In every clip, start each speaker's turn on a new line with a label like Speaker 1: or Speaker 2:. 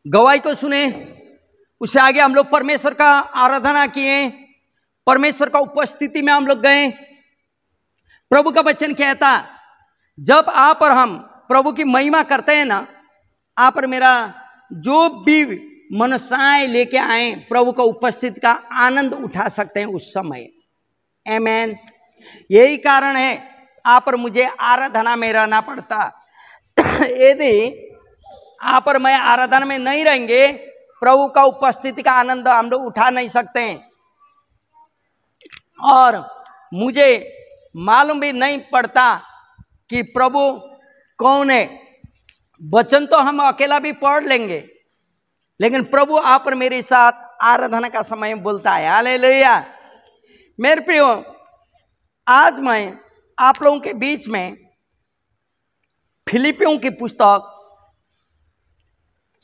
Speaker 1: गवाही को सुने, उससे आगे हम लोग परमेश्वर का आराधना किए, परमेश्वर का उपस्थिति में हम लोग गए। प्रभु का वचन कहता, जब आप और हम प्रभु की महिमा करते हैं ना, आप और मेरा जो भी मनसाएं लेके आए, प्रभु का उपस्थिति का आनंद उठा सकते हैं उस समय। आमेन। यही कारण है आप और मुझे आराधना में रहना पड़ता। यदि आप और मैं आराधना में नहीं रहेंगे, प्रभु का उपस्थिति का आनंद हम लोग उठा नहीं सकते हैं। और मुझे मालूम भी नहीं पड़ता कि प्रभु कौन है। वचन तो हम अकेला भी पढ़ लेंगे, लेकिन प्रभु आप और मेरे साथ आराधना का समय बोलता है। हालेलुया। मेरे प्रियो, आज मैं आप लोगों के बीच में फिलिपियों की पुस्तक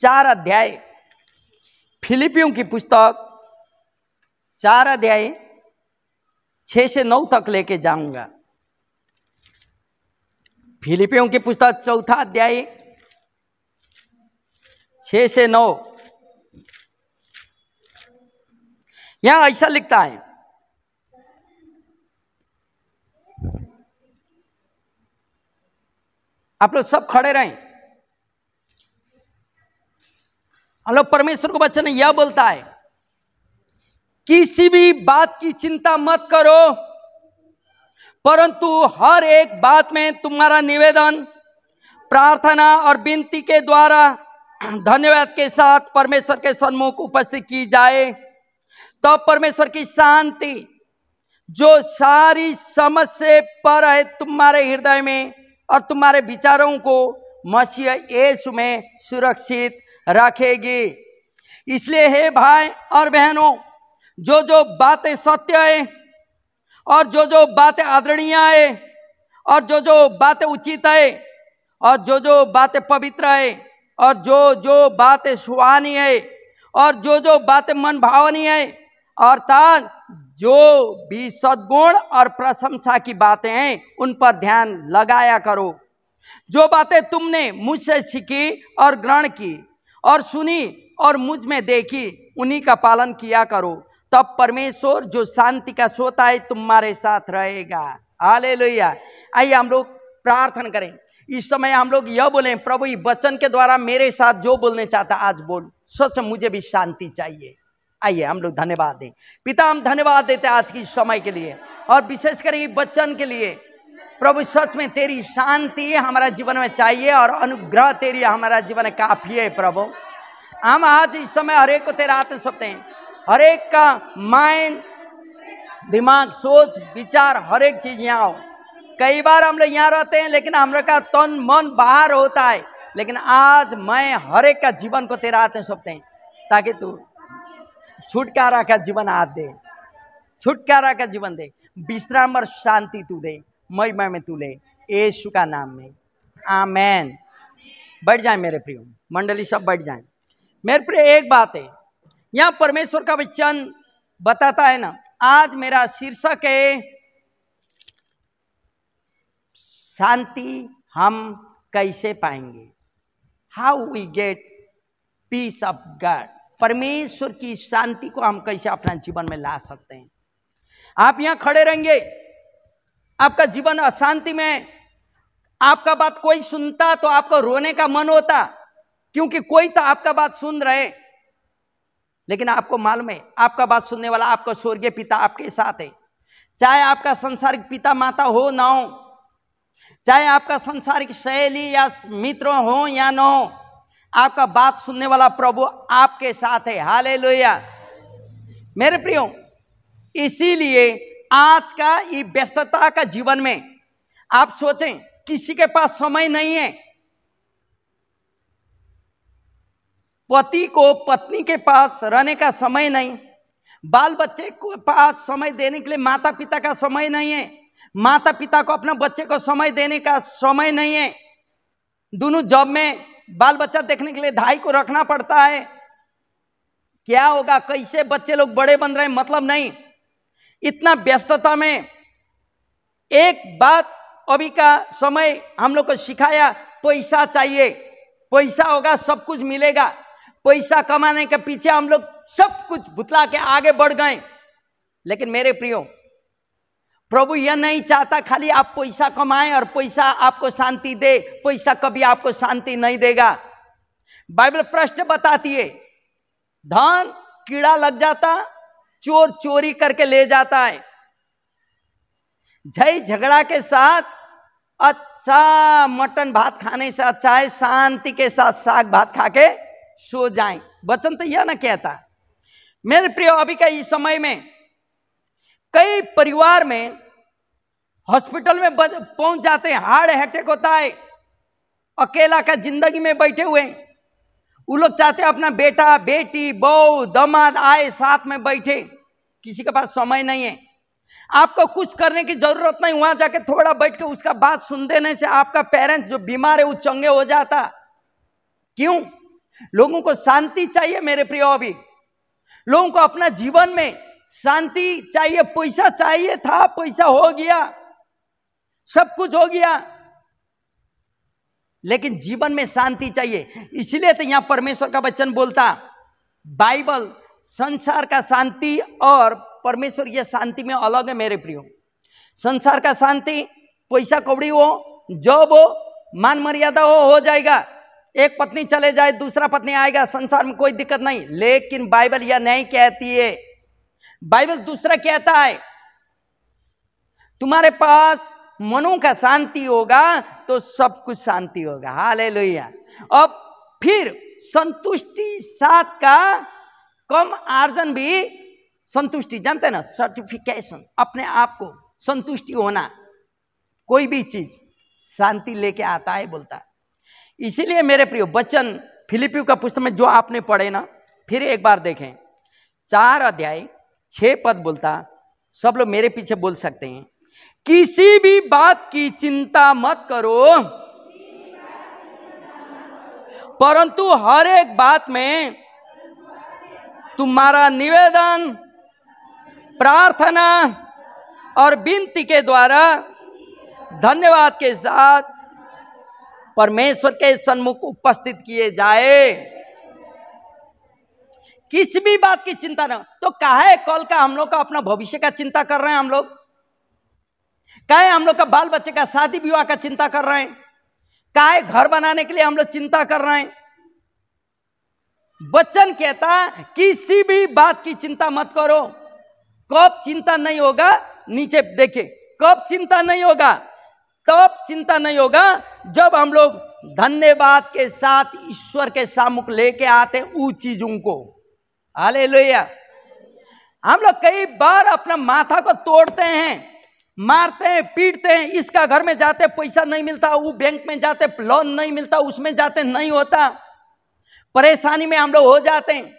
Speaker 1: 4 अध्याय, फिलिपियों की पुस्तक 4 अध्याय 6 से 9 तक लेके जाऊंगा। फिलिपियों की पुस्तक 4 अध्याय 6 से 9। यहां ऐसा लिखता है, आप लोग सब खड़े रहें। हम लोग परमेश्वर को वचन यह बोलता है, किसी भी बात की चिंता मत करो, परंतु हर एक बात में तुम्हारा निवेदन प्रार्थना और विनती के द्वारा धन्यवाद के साथ परमेश्वर के सम्मुख उपस्थित की जाए। तब परमेश्वर की शांति जो सारी समझ से पर है, तुम्हारे हृदय में और तुम्हारे विचारों को मसीह यीशु में सुरक्षित रखेगी। इसलिए हे भाई और बहनों, जो जो बातें सत्य है और जो जो बातें आदरणीय है और जो जो बातें उचित है और जो जो बातें पवित्र है और जो जो बातें सुहानी है और जो जो बातें मन भावनी है, अर्थात जो भी सद्गुण और प्रशंसा की बातें हैं, उन पर ध्यान लगाया करो। जो बातें तुमने मुझसे सीखी और ग्रहण की और सुनी और मुझ में देखी, उन्हीं का पालन किया करो। तब परमेश्वर जो शांति का स्रोत है तुम्हारे साथ रहेगा। हालेलुया। आइए हम लोग प्रार्थना करें। इस समय हम लोग यह बोलें, प्रभु इस वचन के द्वारा मेरे साथ जो बोलने चाहता आज बोल। सच मुझे भी शांति चाहिए। आइए हम लोग धन्यवाद दें। पिता, हम धन्यवाद देते हैं आज की समय के लिए और विशेषकर ये वचन के लिए। प्रभु सच में तेरी शांति हमारा जीवन में चाहिए और अनुग्रह तेरी हमारा जीवन में काफी है। प्रभु हम आज इस समय हर एक को तेरा हाथ में सौंपते हैं। हर एक का माइंड, दिमाग, सोच, विचार, हर एक चीज यहाँ हो। कई बार हम लोग यहाँ रहते हैं लेकिन हम लोग का तन मन बाहर होता है, लेकिन आज मैं हर एक का जीवन को तेरा हाथ में सौंपते हैं, ताकि तू छुटकारा का जीवन आज दे, छुटकारा का जीवन दे, विश्राम और शांति तू दे, महिमा में तू ले, यीशु का नाम में आमेन। बैठ जाए मेरे प्रियो, मंडली सब बैठ जाए। मेरे प्रिय, एक बात है, यहाँ परमेश्वर का वचन बताता है ना, आज मेरा शीर्षक है शांति हम कैसे पाएंगे, how we get peace of God. परमेश्वर की शांति को हम कैसे अपना जीवन में ला सकते हैं। आप यहां खड़े रहेंगे, आपका जीवन अशांति में, आपका बात कोई सुनता तो आपको रोने का मन होता, क्योंकि कोई तो आपका बात सुन रहे, लेकिन आपको मालूम है आपका बात सुनने वाला आपका स्वर्गीय पिता आपके साथ है। चाहे आपका संसारिक पिता माता हो ना हो, चाहे आपका संसारिक सहेली या मित्र हो या ना हो, आपका बात सुनने वाला प्रभु आपके साथ है। हालेलुया। मेरे प्रियो, इसीलिए आज का ये व्यस्तता का जीवन में आप सोचें, किसी के पास समय नहीं है। पति को पत्नी के पास रहने का समय नहीं, बाल बच्चे को पास समय देने के लिए माता पिता का समय नहीं है, माता पिता को अपने बच्चे को समय देने का समय नहीं है। दोनों जॉब में, बाल बच्चा देखने के लिए भाई को रखना पड़ता है। क्या होगा, कैसे बच्चे लोग बड़े बन रहे हैं, मतलब नहीं। इतना व्यस्तता में एक बात अभी का समय हम लोग को सिखाया, पैसा चाहिए, पैसा होगा सब कुछ मिलेगा। पैसा कमाने के पीछे हम लोग सब कुछ भुतला के आगे बढ़ गए। लेकिन मेरे प्रियो, प्रभु यह नहीं चाहता खाली आप पैसा कमाएं और पैसा आपको शांति दे। पैसा कभी आपको शांति नहीं देगा। बाइबल प्रश्न बताती है, धन कीड़ा लग जाता, चोर चोरी करके ले जाता है। झई झगड़ा के साथ अच्छा मटन भात खाने से अच्छा है शांति के साथ साग भात खा के सो जाएं। वचन तो यह ना कहता। मेरे प्रिय, अभी का इस समय में कई परिवार में हॉस्पिटल में पहुंच जाते हैं, हार्ट अटैक होता है, अकेला का जिंदगी में बैठे हुए हैं। वो लोग चाहते हैं अपना बेटा बेटी बहू दामाद आए साथ में बैठे, किसी के पास समय नहीं है। आपको कुछ करने की जरूरत नहीं, वहां जाके थोड़ा बैठ के उसका बात सुन देने से आपका पेरेंट्स जो बीमार है वो चंगे हो जाता। क्यों? लोगों को शांति चाहिए मेरे प्रियो। अभी लोगों को अपना जीवन में शांति चाहिए। पैसा चाहिए था, पैसा हो गया, सब कुछ हो गया, लेकिन जीवन में शांति चाहिए। इसलिए तो यहां परमेश्वर का वचन बोलता, बाइबल संसार का शांति और परमेश्वर की शांति में अलग है मेरे प्रियो। संसार का शांति पैसा कौड़ी हो, जॉब हो, मान मर्यादा हो जाएगा। एक पत्नी चले जाए दूसरा पत्नी आएगा, संसार में कोई दिक्कत नहीं। लेकिन बाइबल यह नहीं कहती है। बाइबल दूसरा कहता है, तुम्हारे पास मनों का शांति होगा तो सब कुछ शांति होगा। हालेलुया। अब फिर संतुष्टि साथ का कम आर्जन भी संतुष्टि, जानते हैं ना, सर्टिफिकेशन, अपने आप को संतुष्टि होना, कोई भी चीज शांति लेके आता है बोलता है। इसीलिए मेरे प्रियो वचन फिलिपियों का पुस्तक में जो आपने पढ़े ना, फिर एक बार देखें, 4 अध्याय 6 पद बोलता, सब लोग मेरे पीछे बोल सकते हैं, किसी भी बात की चिंता मत करो, परंतु हर एक बात में तुम्हारा निवेदन, प्रार्थना और विनती के द्वारा धन्यवाद के साथ परमेश्वर के सन्मुख उपस्थित किए जाए। किसी भी बात की चिंता ना। तो काहे कल का हम लोग का अपना भविष्य का चिंता कर रहे हैं हम लोग? काहे हम लोग का बाल बच्चे का शादी विवाह का चिंता कर रहे हैं? काहे घर बनाने के लिए हम लोग चिंता कर रहे हैं? वचन कहता किसी भी बात की चिंता मत करो। कब चिंता नहीं होगा? नीचे देखिए, कब चिंता नहीं होगा? तब चिंता नहीं होगा जब हम लोग धन्यवाद के साथ ईश्वर के सामने लेके आते उन चीजों को। हालेलुया। हम लोग कई बार अपना माथा को तोड़ते हैं, मारते हैं, पीटते हैं। इसका घर में जाते पैसा नहीं मिलता, वो बैंक में जाते लोन नहीं मिलता, उसमें जाते नहीं होता, परेशानी में हम लोग हो जाते हैं।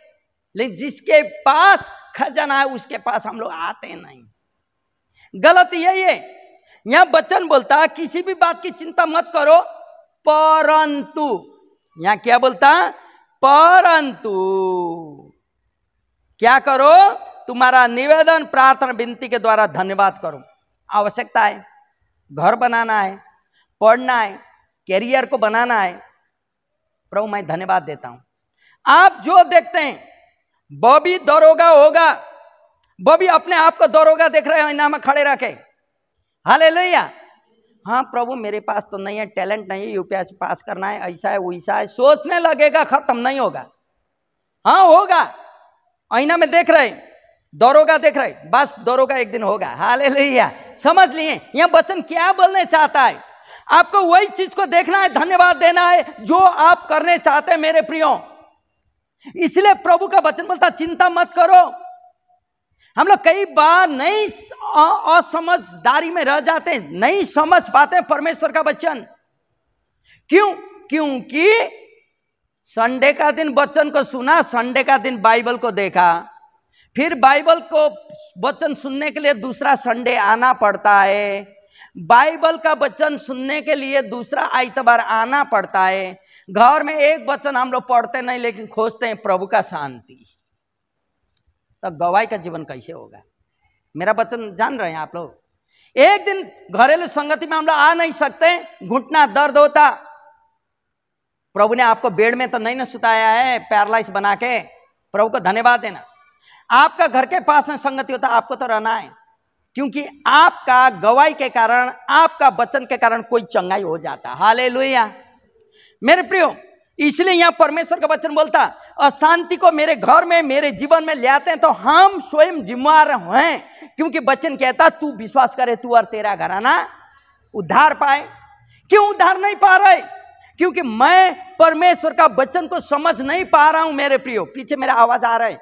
Speaker 1: लेकिन जिसके पास खजाना है उसके पास हम लोग आते नहीं। गलत यही है। यहां वचन बोलता किसी भी बात की चिंता मत करो, परंतु, यहां क्या बोलता? परंतु क्या करो? तुम्हारा निवेदन, प्रार्थना, विनती के द्वारा धन्यवाद करो। आवश्यकता है, घर बनाना है, पढ़ना है, कैरियर को बनाना है। प्रभु मैं धन्यवाद देता हूं। आप जो देखते हैं वो भी दरोगा होगा, वो भी अपने आप को दरोगा देख रहे हैं इनाम में खड़े रखे। हालेलुया। हाँ प्रभु मेरे पास तो नहीं है, टैलेंट नहीं है, यूपीएससी पास करना है, ऐसा है वैसा है, सोचने लगेगा, खत्म नहीं होगा। हाँ होगा, आईना में देख रहे, दरोगा देख रहे, बस दरोगा एक दिन होगा। हालेलुया। समझ लिए यह वचन क्या बोलने चाहता है? आपको वही चीज को देखना है, धन्यवाद देना है जो आप करने चाहते हैं मेरे प्रियो। इसलिए प्रभु का वचन बोलता चिंता मत करो। हम लोग कई बार नहीं असमझदारी में रह जाते हैं, नहीं समझ पाते परमेश्वर का वचन। क्यों? क्योंकि संडे का दिन वचन को सुना, संडे का दिन बाइबल को देखा, फिर बाइबल को वचन सुनने के लिए दूसरा संडे आना पड़ता है, बाइबल का वचन सुनने के लिए दूसरा आइतवार आना पड़ता है। घर में एक वचन हम लोग पढ़ते नहीं, लेकिन खोजते हैं प्रभु का शांति। तो गवाही का जीवन कैसे होगा? मेरा वचन जान रहे हैं आप लोग? एक दिन घरेलू संगति में हम लोग आ नहीं सकते, घुटना दर्द होता, प्रभु ने आपको बेड में तो नहीं ना सुताया है पैरालाइज बना के। प्रभु को धन्यवाद देना। आपका घर के पास में संगति होता, आपको तो रहना है, क्योंकि आपका गवाही के कारण, आपका वचन के कारण कोई चंगाई हो जाता। हालेलुया मेरे प्रियो, इसलिए यहां परमेश्वर का वचन बोलता, अशांति को मेरे घर में, मेरे जीवन में ले आते हैं तो हम स्वयं जिम्मेवार हैं, क्योंकि वचन कहता तू विश्वास करे तू और तेरा घराना उद्धार पाए। क्यों उद्धार नहीं पा रहे? क्योंकि मैं परमेश्वर का वचन को समझ नहीं पा रहा हूं। मेरे प्रियो, पीछे मेरा आवाज आ रहा है,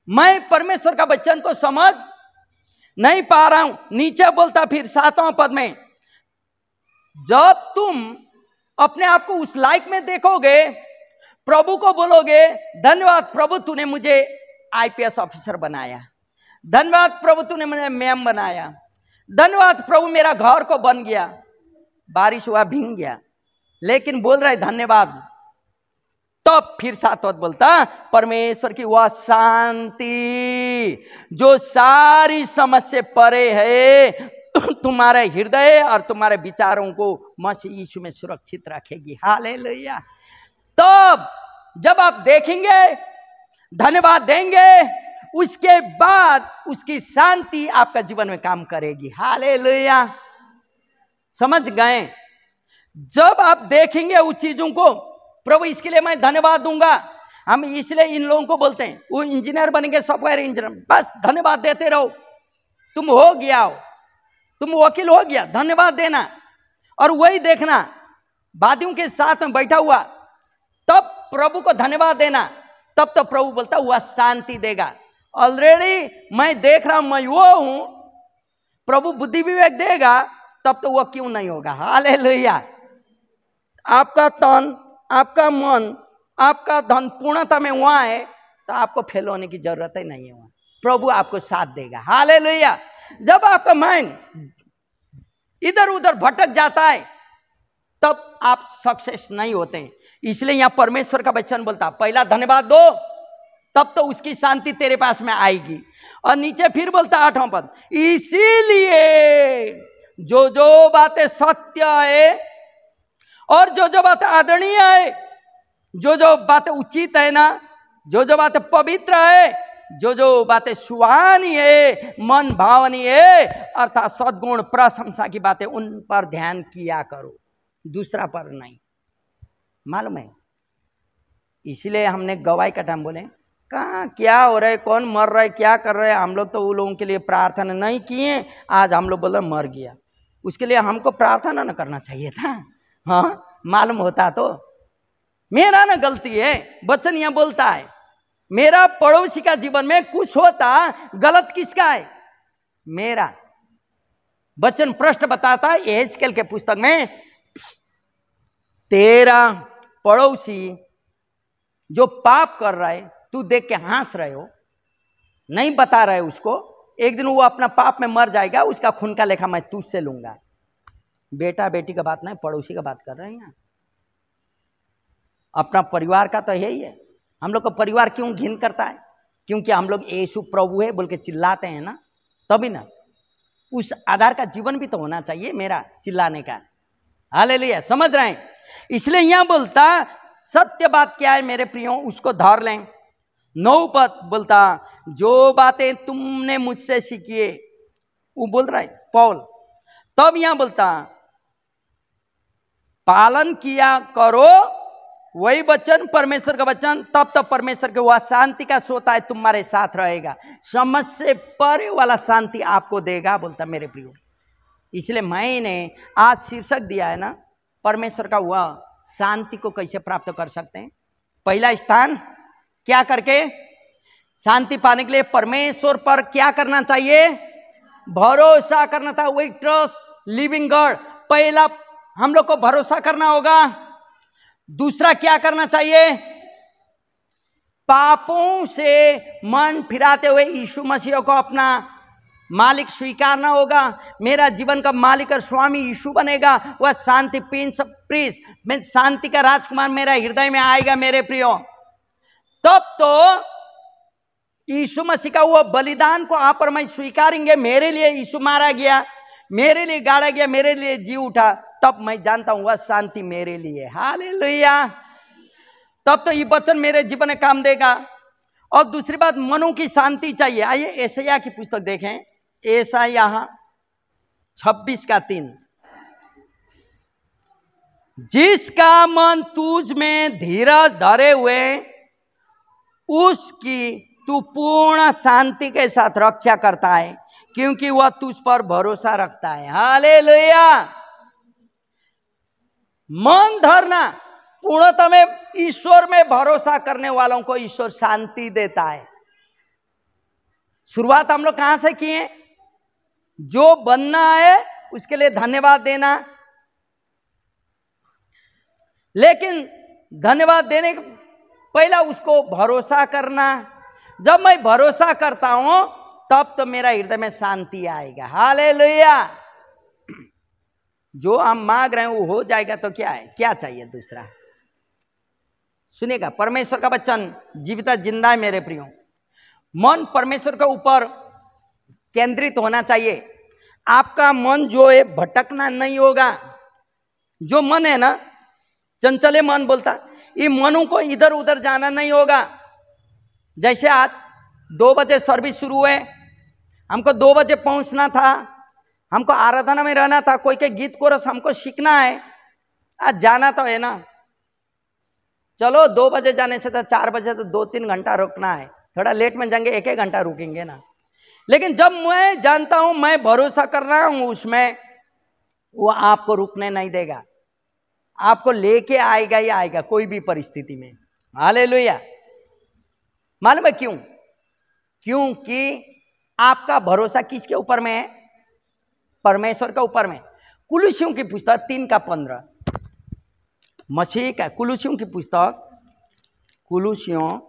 Speaker 1: मैं परमेश्वर का वचन को समझ नहीं पा रहा हूं। नीचे बोलता फिर 7वां पद में, जब तुम अपने आप को उस लायक में देखोगे, प्रभु को बोलोगे, धन्यवाद प्रभु तूने मुझे आईपीएस ऑफिसर बनाया, धन्यवाद प्रभु तूने मुझे मैम बनाया, धन्यवाद प्रभु मेरा घर को बन गया, बारिश हुआ भीग गया, लेकिन बोल रहे धन्यवाद। तब फिर 7वां बोलता, परमेश्वर की वह शांति जो सारी समझ से परे है तुम्हारे हृदय और तुम्हारे विचारों को मसीह यीशु में सुरक्षित रखेगी। हालेलुया। तब जब आप देखेंगे, धन्यवाद देंगे, उसके बाद उसकी शांति आपका जीवन में काम करेगी। हालेलुया। समझ गए? जब आप देखेंगे उस चीजों को, प्रभु इसके लिए मैं धन्यवाद दूंगा। हम इसलिए इन लोगों को बोलते हैं, वो इंजीनियर बनेंगे, सॉफ्टवेयर इंजीनियर, बस धन्यवाद देते रहो। तुम हो गया हो, तुम वकील हो गया, धन्यवाद देना और वही देखना वादियों के साथ में बैठा हुआ, तब प्रभु को धन्यवाद देना, तब तो प्रभु बोलता वह शांति देगा। ऑलरेडी मैं देख रहा हूं, मैं वो हूं, प्रभु बुद्धि विवेक देगा, तब तो वह क्यों नहीं होगा। हालेलुया। आपका तन, आपका मन, आपका धन पूर्णता में वहां है, तो आपको फेल होने की जरूरत ही नहीं है। वहां प्रभु आपको साथ देगा। हालेलुया। जब आपका माइंड इधर उधर भटक जाता है, तब आप सक्सेस नहीं होते हैं। इसलिए यहां परमेश्वर का वचन बोलता, पहला धन्यवाद दो, तब तो उसकी शांति तेरे पास में आएगी। और नीचे फिर बोलता 8वां पद, इसीलिए जो जो बातें सत्य है और जो जो बातें आदरणीय है, जो जो बातें उचित है ना, जो जो बातें पवित्र है, जो जो बातें सुहानी है, मन भावनी है, अर्थात सद्गुण प्रशंसा की बातें, उन पर ध्यान किया करो, दूसरा पर नहीं। मालूम है, इसलिए हमने गवाही का टाइम बोले, कहाँ क्या हो रहा है, कौन मर रहा है, क्या कर रहे हैं, हम लोग तो वो लोगों के लिए प्रार्थना नहीं किए, आज हम लोग बोल रहे मर गया, उसके लिए हमको प्रार्थना न करना चाहिए था। हाँ, मालूम होता तो। मेरा ना गलती है, वचन यहां बोलता है, मेरा पड़ोसी का जीवन में कुछ होता, गलत किसका है? मेरा। वचन प्रश्न बताता है एहेजकेल के पुस्तक में, तेरा पड़ोसी जो पाप कर रहा है, तू देख के हंस रहे हो, नहीं बता रहे उसको, एक दिन वो अपना पाप में मर जाएगा, उसका खून का लेखा मैं तुझसे लूंगा। बेटा बेटी का बात नहीं, पड़ोसी का बात कर रहे हैं। अपना परिवार का तो यही है। हम लोग का परिवार क्यों घिन करता है? क्योंकि हम लोग यीशु प्रभु है बोल के चिल्लाते हैं ना, तभी ना। उस आधार का जीवन भी तो होना चाहिए मेरा चिल्लाने का। हालेलुया। समझ रहे हैं? इसलिए यहां बोलता सत्य बात क्या है मेरे प्रियो, उसको धर लें। 9 पद बोलता, जो बातें तुमने मुझसे सीखी है, वो बोल रहा है पौल। तब यहां बोलता पालन किया करो वही वचन, परमेश्वर का वचन, तब तब परमेश्वर के वह शांति का सोता है तुम्हारे साथ रहेगा, समझ से परे वाला शांति आपको देगा, बोलता मेरे प्रियो। इसलिए मैंने आज शीर्षक दिया है ना, परमेश्वर का वह शांति को कैसे प्राप्त कर सकते हैं। पहला स्थान क्या करके? शांति पाने के लिए परमेश्वर पर क्या करना चाहिए? भरोसा करना था। वही ट्रस्ट लिविंग गॉड। पहला हम लोग को भरोसा करना होगा। दूसरा क्या करना चाहिए? पापों से मन फिराते हुए यीशु मसीह को अपना मालिक स्वीकारना होगा। मेरा जीवन का मालिक और स्वामी यीशु बनेगा। वह शांति प्रिंस ऑफ पीस, मैं शांति का राजकुमार मेरा हृदय में आएगा मेरे प्रियो। तब तो यीशु मसीह का वो बलिदान को आप और मैं स्वीकारेंगे। मेरे लिए यीशु मारा गया, मेरे लिए गाड़ा गया, मेरे लिए जी उठा, तब मैं जानता हूं वह शांति मेरे लिए। हालेलुया। तब तो ये वचन मेरे जीवन में काम देगा। और दूसरी बात, मनों की शांति चाहिए। आइए यशायाह की पुस्तक देखें, यशायाह 26:3। जिसका मन तुझ में धीरज धरे हुए उसकी तू पूर्ण शांति के साथ रक्षा करता है, क्योंकि वह तुझ पर भरोसा रखता है। हालेलुया। मन धरना, पूर्णतः में ईश्वर में भरोसा करने वालों को ईश्वर शांति देता है। शुरुआत हम लोग कहां से किए? जो बनना है उसके लिए धन्यवाद देना। लेकिन धन्यवाद देने के पहला उसको भरोसा करना। जब मैं भरोसा करता हूं तब तो मेरा हृदय में शांति आएगा। हालेलुया। जो हम मांग रहे हैं वो हो जाएगा तो क्या है, क्या चाहिए दूसरा? सुनेगा, परमेश्वर का वचन जीवित जिंदा है मेरे प्रियो। मन परमेश्वर के ऊपर केंद्रित होना चाहिए। आपका मन जो है भटकना नहीं होगा। जो मन है ना, चंचले मन बोलता, ये मनों को इधर उधर जाना नहीं होगा। जैसे आज 2 बजे सर्विस शुरू है, हमको 2 बजे पहुंचना था, हमको आराधना में रहना था, कोई के गीत कोरस हमको सीखना है, आज जाना तो है ना। चलो 2 बजे जाने से तो 4 बजे तो 2-3 घंटा रुकना है, थोड़ा लेट में जाएंगे 1-1 घंटा रुकेंगे ना। लेकिन जब मैं जानता हूं, मैं भरोसा कर रहा हूं उसमें, वो आपको रुकने नहीं देगा, आपको लेके आएगा ही आएगा कोई भी परिस्थिति में। हालेलुया। मालूम है क्यों? क्योंकि आपका भरोसा किसके ऊपर में है? परमेश्वर के ऊपर में। कुलुसियों की पुस्तक 3:15, मसीह का कुलुसियों की पुस्तक, कुलुसियों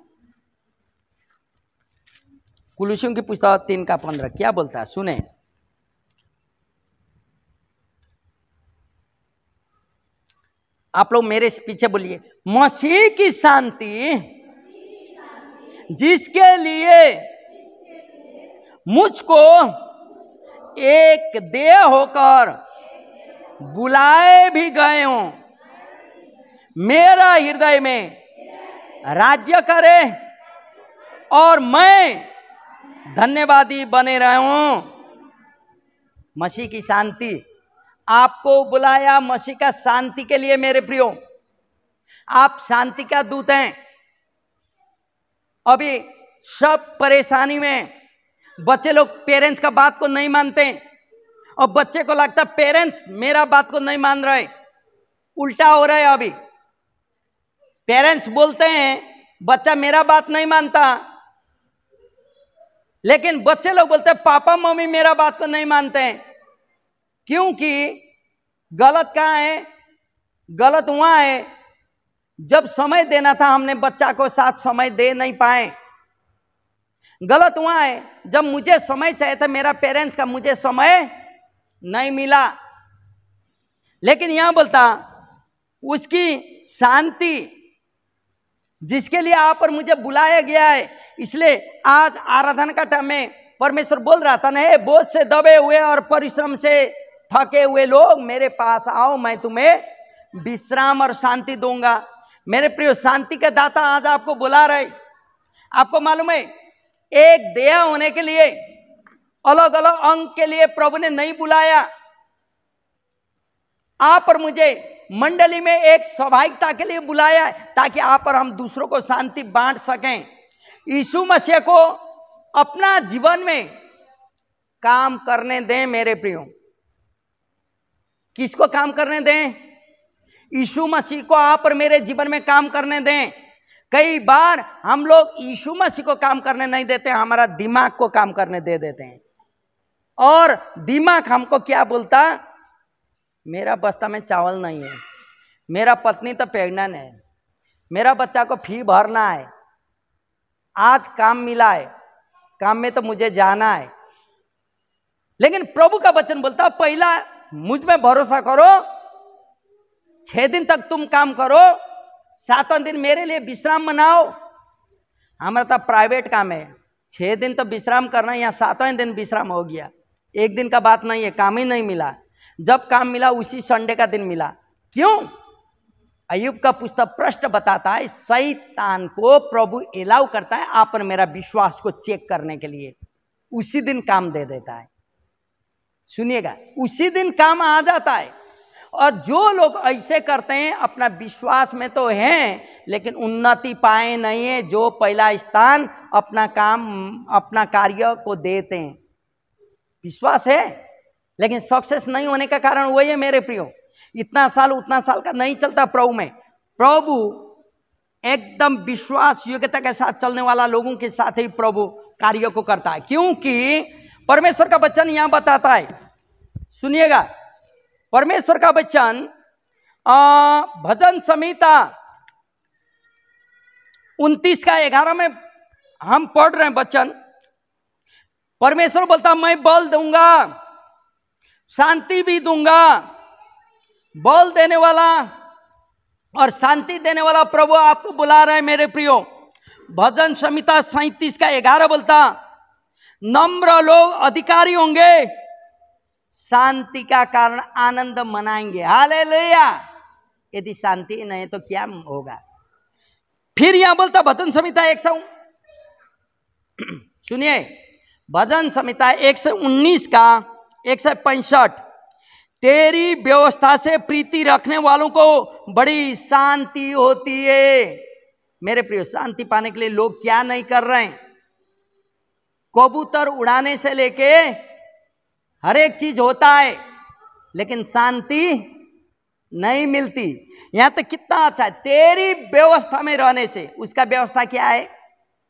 Speaker 1: की पुस्तक 3:15 क्या बोलता है, सुने। आप लोग मेरे पीछे बोलिए, मसीह की शांति जिसके लिए मुझको एक देह होकर बुलाए भी गए हों, मेरा हृदय में राज्य करे और मैं धन्यवादी बने रहूं। मसीह की शांति, आपको बुलाया मसीह का शांति के लिए मेरे प्रियो। आप शांति का दूत हैं। अभी सब परेशानी में बच्चे लोग पेरेंट्स का बात को नहीं मानते, और बच्चे को लगता पेरेंट्स मेरा बात को नहीं मान रहे। उल्टा हो रहा है। अभी पेरेंट्स बोलते हैं बच्चा मेरा बात नहीं मानता, लेकिन बच्चे लोग बोलते हैं पापा मम्मी मेरा बात को नहीं मानते हैं। क्योंकि गलत कहां है? गलत वहां है जब समय देना था हमने बच्चा को साथ समय दे नहीं पाए। गलत वहां है जब मुझे समय चाहिए था, मेरा पेरेंट्स का मुझे समय नहीं मिला। लेकिन यहां बोलता उसकी शांति जिसके लिए आप और मुझे बुलाया गया है। इसलिए आज आराधना का टाइम में परमेश्वर बोल रहा था ना, बोझ से दबे हुए और परिश्रम से थके हुए लोग मेरे पास आओ, मैं तुम्हें विश्राम और शांति दूंगा। मेरे प्रिय, शांति के दाता आज आपको बुला रहे। आपको मालूम है, एक देह होने के लिए, अलग अलग अंग के लिए प्रभु ने नहीं बुलाया। आप और मुझे मंडली में एक स्वाभाविकता के लिए बुलाया है, ताकि आप और हम दूसरों को शांति बांट सकें। यीशु मसीह को अपना जीवन में काम करने दें मेरे प्रियो। किसको काम करने दें? यीशु मसीह को आप और मेरे जीवन में काम करने दें। कई बार हम लोग यीशु मसीह को काम करने नहीं देते, हमारा दिमाग को काम करने दे देते हैं। और दिमाग हमको क्या बोलता? मेरा बस्ता में चावल नहीं है, मेरा पत्नी तो प्रेग्नेंट है, मेरा बच्चा को फी भरना है, आज काम मिला है, काम में तो मुझे जाना है। लेकिन प्रभु का वचन बोलता पहला मुझ में भरोसा करो, 6 दिन तक तुम काम करो, 7वां दिन मेरे लिए विश्राम मनाओ। हमारा तो प्राइवेट काम है, 6 दिन तो विश्राम करना, यहाँ 7वां दिन विश्राम हो गया। 1 दिन का बात नहीं है, काम ही नहीं मिला। जब काम मिला उसी संडे का दिन मिला। क्यों? अय्यूब का पुस्तक प्रश्न बताता है, शैतान को प्रभु एलाउ करता है आप और मेरा विश्वास को चेक करने के लिए, उसी दिन काम दे देता है। सुनिएगा, उसी दिन काम आ जाता है। और जो लोग ऐसे करते हैं अपना विश्वास में तो हैं लेकिन उन्नति पाए नहीं है, जो पहला स्थान अपना काम अपना कार्य को देते हैं। विश्वास है लेकिन सक्सेस नहीं होने का कारण वही है मेरे प्रियो, इतना साल उतना साल का नहीं चलता प्रभु में। प्रभु एकदम विश्वास योग्यता के साथ चलने वाला लोगों के साथ ही प्रभु कार्य को करता है, क्योंकि परमेश्वर का वचन यहां बताता है। सुनिएगा, परमेश्वर का वचन भजन संहिता 29 का 11 में हम पढ़ रहे हैं वचन। परमेश्वर बोलता मैं बल दूंगा, शांति भी दूंगा। बल देने वाला और शांति देने वाला प्रभु आपको बुला रहे हैं मेरे प्रियो। भजन संहिता 37 का 11 बोलता, नम्र लोग अधिकारी होंगे, शांति का कारण आनंद मनाएंगे। हालेलुया। यदि शांति नहीं तो क्या होगा? फिर यहां बोलता भजन संहिता 100 सुनिए, भजन संहिता 119 का 165, तेरी व्यवस्था से प्रीति रखने वालों को बड़ी शांति होती है। मेरे प्रिय, शांति पाने के लिए लोग क्या नहीं कर रहे हैं? कबूतर उड़ाने से लेके हर एक चीज होता है लेकिन शांति नहीं मिलती। यहां तक कितना अच्छा है, तेरी व्यवस्था में रहने से। उसका व्यवस्था क्या है?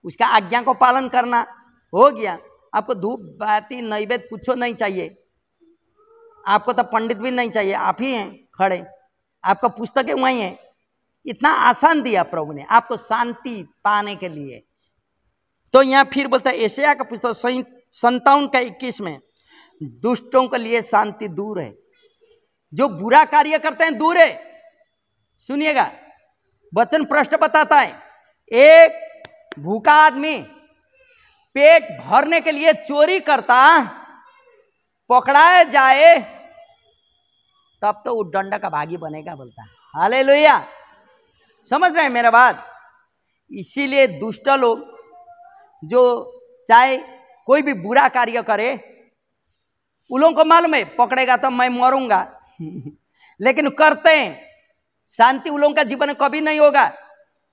Speaker 1: उसका आज्ञा को पालन करना। हो गया। आपको धूप बाती नैवेद्य कुछ नहीं चाहिए, आपको तो पंडित भी नहीं चाहिए, आप ही हैं खड़े, आपका पुस्तकें वही है। इतना आसान दिया प्रभु ने आपको शांति पाने के लिए। तो यहां फिर बोलता है यशायाह का पुस्तक 57 का 21 में, दुष्टों के लिए शांति दूर है, जो बुरा कार्य करते हैं दूर है। सुनिएगा, वचन प्रश्न बताता है, एक भूखा आदमी पेट भरने के लिए चोरी करता, पकड़ाया जाए तब तो वो डंडा का भागी बनेगा, बोलता है। हालेलुया। समझ रहे हैं मेरा बात? इसीलिए दुष्ट लोग जो चाहे कोई भी बुरा कार्य करे, उन लोगों को मालूम है पकड़ेगा तो मैं मरूंगा लेकिन करते हैं। शांति उन लोगों का जीवन में कभी नहीं होगा।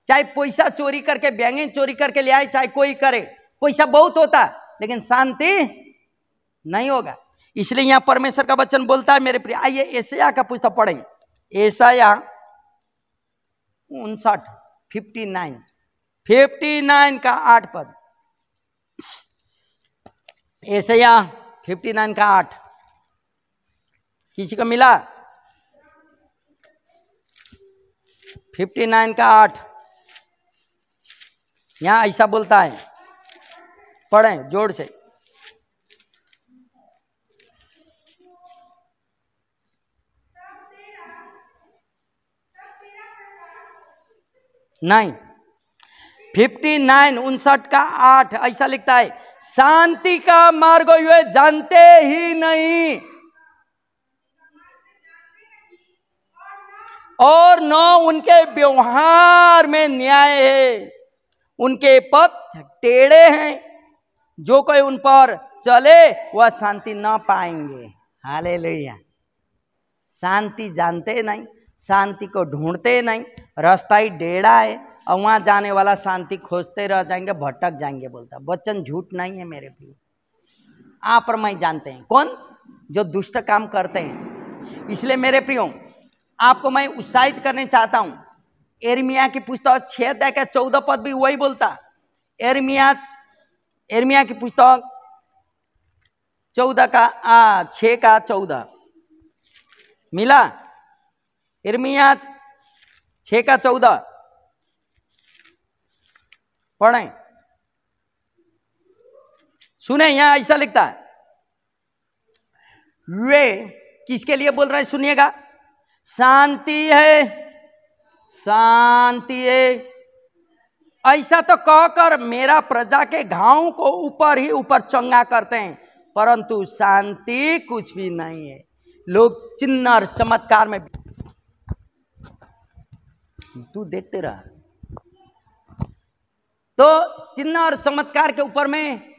Speaker 1: चाहे पैसा चोरी करके, बैंगन चोरी करके ले आए, चाहे कोई करे, पैसा बहुत होता लेकिन शांति नहीं होगा। इसलिए यहां परमेश्वर का वचन बोलता है मेरे प्रिय। आइए यशायाह का पुस्तक पढ़ेंगे, यशायाह 59 का 8 पद। यशायाह 59 का 8 किसी को मिला? 59 का 8 यहां ऐसा बोलता है, पढ़ें जोर से। नहीं, 59 का 8 ऐसा लिखता है, शांति का मार्ग वे जानते ही नहीं और न उनके व्यवहार में न्याय है। उनके पथ टेढ़े हैं, जो कोई उन पर चले वह शांति न पाएंगे। हालेलुया। शांति जानते नहीं, शांति को ढूंढते नहीं, रास्ता ही टेढ़ा है और वहां जाने वाला शांति खोजते रह जाएंगे, भटक जाएंगे। बोलता वचन झूठ नहीं है मेरे प्रिय। आप और मैं जानते हैं कौन जो दुष्ट काम करते हैं। इसलिए मेरे प्रियो, आपको मैं उत्साहित करने चाहता हूं। यिर्मयाह की पुस्तक 6 अध्याय का 14 पद भी वही बोलता। यिर्मयाह की पुस्तक 6 का 14 मिला। यिर्मयाह 6 का 14 पढ़ें, सुने। यहां ऐसा लिखता है, वे किसके लिए बोल रहे हैं? सुनिएगा, शांति है, शांति है ऐसा तो कहकर मेरा प्रजा के घाव को ऊपर ही ऊपर चंगा करते हैं, परंतु शांति कुछ भी नहीं है। लोग चिन्ह और चमत्कार में, तू देखते रहा। तो चिन्ह और चमत्कार के ऊपर में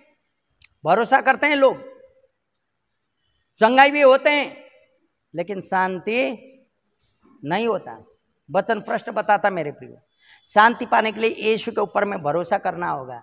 Speaker 1: भरोसा करते हैं लोग, चंगाई भी होते हैं, लेकिन शांति नहीं होता। वचन प्रश्न बताता मेरे प्रिय, शांति पाने के लिए यीशु के ऊपर में भरोसा करना होगा।